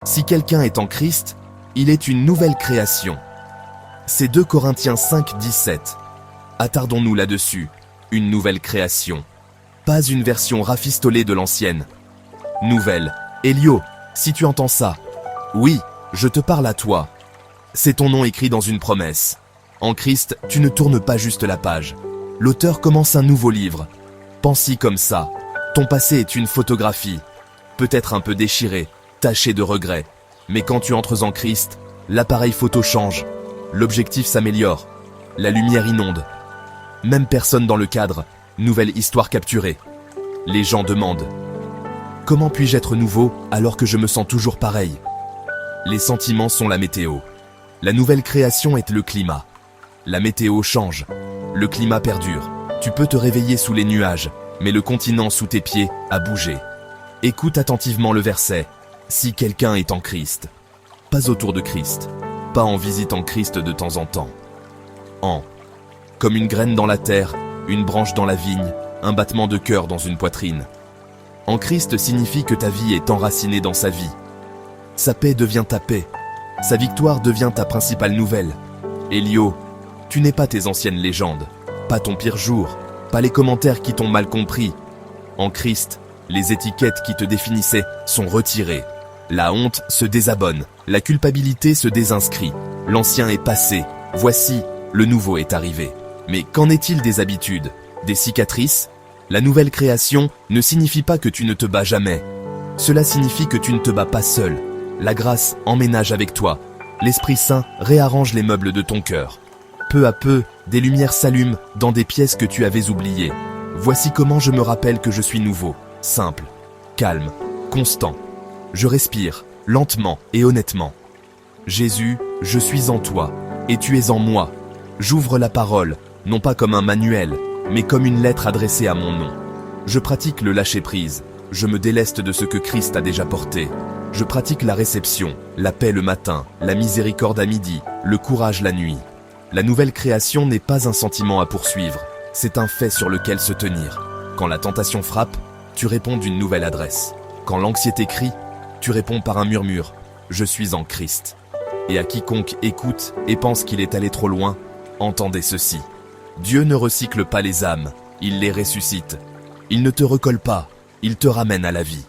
Si quelqu'un est en Christ, il est une nouvelle création. C'est 2 Corinthiens 5, 17. Attardons-nous là-dessus. Une nouvelle création. Pas une version rafistolée de l'ancienne. Nouvelle. Elio, si tu entends ça. Oui, je te parle à toi. C'est ton nom écrit dans une promesse. En Christ, tu ne tournes pas juste la page. L'auteur commence un nouveau livre. Pense-y comme ça. Ton passé est une photographie. Peut-être un peu déchirée, tachée de regrets. Mais quand tu entres en Christ, l'appareil photo change. L'objectif s'améliore. La lumière inonde. Même personne dans le cadre. Nouvelle histoire capturée. Les gens demandent. Comment puis-je être nouveau alors que je me sens toujours pareil? Les sentiments sont la météo. La nouvelle création est le climat. La météo change. Le climat perdure. Tu peux te réveiller sous les nuages, mais le continent sous tes pieds a bougé. Écoute attentivement le verset. Si quelqu'un est en Christ. Pas autour de Christ. Pas en visitant Christ de temps en temps. Comme une graine dans la terre, une branche dans la vigne, un battement de cœur dans une poitrine. En Christ signifie que ta vie est enracinée dans sa vie. Sa paix devient ta paix. Sa victoire devient ta principale nouvelle. Elio, tu n'es pas tes anciennes légendes, pas ton pire jour, pas les commentaires qui t'ont mal compris. En Christ, les étiquettes qui te définissaient sont retirées. La honte se désabonne, la culpabilité se désinscrit. L'ancien est passé, voici, le nouveau est arrivé. Mais qu'en est-il des habitudes, des cicatrices? La nouvelle création ne signifie pas que tu ne te bats jamais. Cela signifie que tu ne te bats pas seul. La grâce emménage avec toi. L'Esprit Saint réarrange les meubles de ton cœur. Peu à peu, des lumières s'allument dans des pièces que tu avais oubliées. Voici comment je me rappelle que je suis nouveau, simple, calme, constant. Je respire, lentement et honnêtement. Jésus, je suis en toi, et tu es en moi. J'ouvre la parole, non pas comme un manuel, mais comme une lettre adressée à mon nom. Je pratique le lâcher-prise. Je me déleste de ce que Christ a déjà porté. Je pratique la réception, la paix le matin, la miséricorde à midi, le courage la nuit. La nouvelle création n'est pas un sentiment à poursuivre, c'est un fait sur lequel se tenir. Quand la tentation frappe, tu réponds d'une nouvelle adresse. Quand l'anxiété crie, tu réponds par un murmure. Je suis en Christ. Et à quiconque écoute et pense qu'il est allé trop loin, entendez ceci. Dieu ne recycle pas les âmes, il les ressuscite. Il ne te recolle pas, il te ramène à la vie.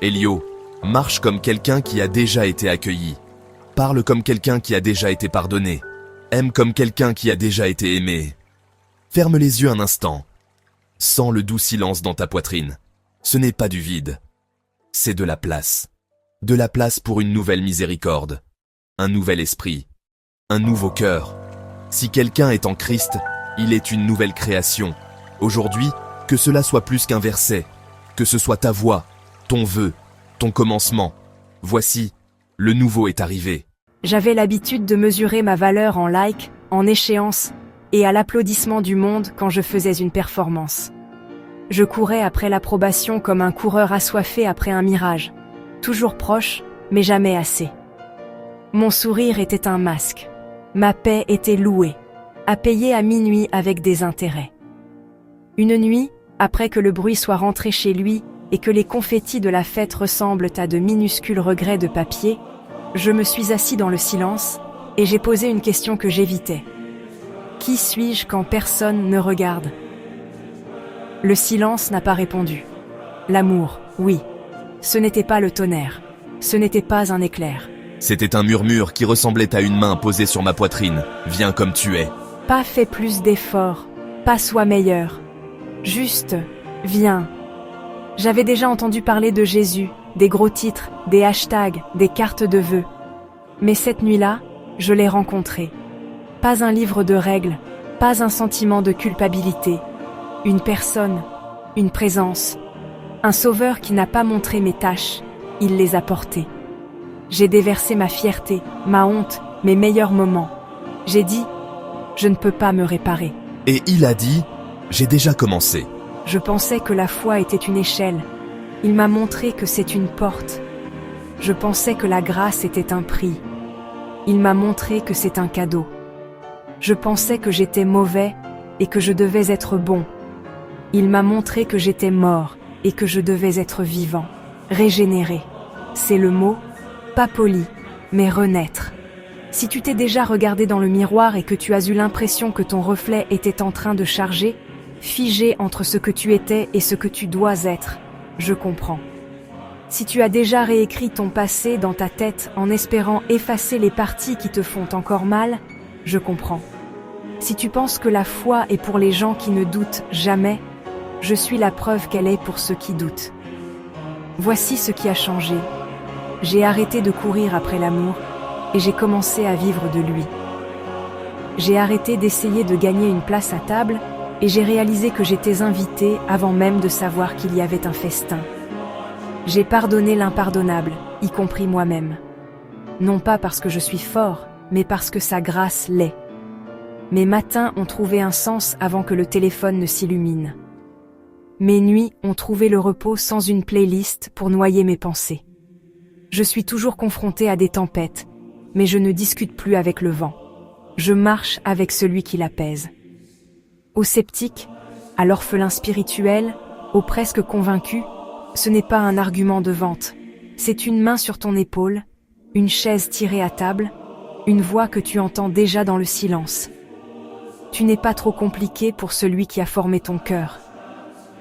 Elio, marche comme quelqu'un qui a déjà été accueilli. Parle comme quelqu'un qui a déjà été pardonné. Aime comme quelqu'un qui a déjà été aimé. Ferme les yeux un instant. Sens le doux silence dans ta poitrine. Ce n'est pas du vide. C'est de la place. De la place pour une nouvelle miséricorde. Un nouvel esprit. Un nouveau cœur. Si quelqu'un est en Christ, il est une nouvelle création. Aujourd'hui, que cela soit plus qu'un verset, que ce soit ta voix, ton vœu, ton commencement. Voici, le nouveau est arrivé. J'avais l'habitude de mesurer ma valeur en likes, en échéances, et à l'applaudissement du monde quand je faisais une performance. Je courais après l'approbation comme un coureur assoiffé après un mirage, toujours proche, mais jamais assez. Mon sourire était un masque. Ma paix était louée, à payer à minuit avec des intérêts. Une nuit, après que le bruit soit rentré chez lui et que les confettis de la fête ressemblent à de minuscules regrets de papier, je me suis assis dans le silence et j'ai posé une question que j'évitais. Qui suis-je quand personne ne regarde? Le silence n'a pas répondu. L'amour, oui. Ce n'était pas le tonnerre. Ce n'était pas un éclair. C'était un murmure qui ressemblait à une main posée sur ma poitrine. Viens comme tu es. Pas fais plus d'efforts, pas sois meilleur. Juste, viens. J'avais déjà entendu parler de Jésus, des gros titres, des hashtags, des cartes de vœux. Mais cette nuit-là, je l'ai rencontré. Pas un livre de règles, pas un sentiment de culpabilité. Une personne, une présence. Un sauveur qui n'a pas montré mes tâches, il les a portées. J'ai déversé ma fierté, ma honte, mes meilleurs moments. J'ai dit, je ne peux pas me réparer. Et il a dit, j'ai déjà commencé. Je pensais que la foi était une échelle. Il m'a montré que c'est une porte. Je pensais que la grâce était un prix. Il m'a montré que c'est un cadeau. Je pensais que j'étais mauvais et que je devais être bon. Il m'a montré que j'étais mort et que je devais être vivant, régénéré. C'est le mot, Pas poli, mais renaître. Si tu t'es déjà regardé dans le miroir et que tu as eu l'impression que ton reflet était en train de charger, figé entre ce que tu étais et ce que tu dois être, je comprends. Si tu as déjà réécrit ton passé dans ta tête en espérant effacer les parties qui te font encore mal, je comprends. Si tu penses que la foi est pour les gens qui ne doutent jamais, je suis la preuve qu'elle est pour ceux qui doutent. Voici ce qui a changé. J'ai arrêté de courir après l'amour et j'ai commencé à vivre de lui. J'ai arrêté d'essayer de gagner une place à table et j'ai réalisé que j'étais invitée avant même de savoir qu'il y avait un festin. J'ai pardonné l'impardonnable, y compris moi-même. Non pas parce que je suis fort, mais parce que sa grâce l'est. Mes matins ont trouvé un sens avant que le téléphone ne s'illumine. Mes nuits ont trouvé le repos sans une playlist pour noyer mes pensées. Je suis toujours confrontée à des tempêtes, mais je ne discute plus avec le vent. Je marche avec celui qui l'apaise. Au sceptique, à l'orphelin spirituel, au presque convaincu, ce n'est pas un argument de vente. C'est une main sur ton épaule, une chaise tirée à table, une voix que tu entends déjà dans le silence. Tu n'es pas trop compliqué pour celui qui a formé ton cœur.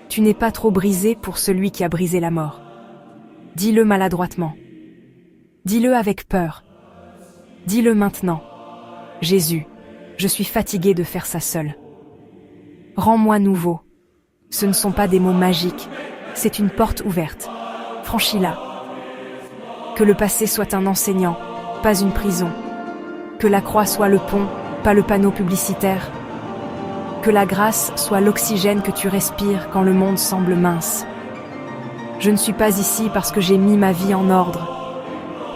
Tu n'es pas trop brisé pour celui qui a brisé la mort. Dis-le maladroitement. Dis-le avec peur. Dis-le maintenant. Jésus, je suis fatigué de faire ça seul. Rends-moi nouveau. Ce ne sont pas des mots magiques, c'est une porte ouverte. Franchis-la. Que le passé soit un enseignant, pas une prison. Que la croix soit le pont, pas le panneau publicitaire. Que la grâce soit l'oxygène que tu respires quand le monde semble mince. Je ne suis pas ici parce que j'ai mis ma vie en ordre.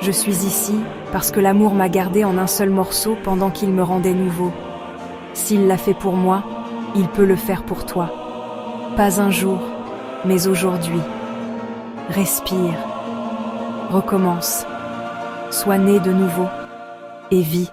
Je suis ici parce que l'amour m'a gardé en un seul morceau pendant qu'il me rendait nouveau. S'il l'a fait pour moi, il peut le faire pour toi. Pas un jour, mais aujourd'hui. Respire. Recommence. Sois né de nouveau et vis.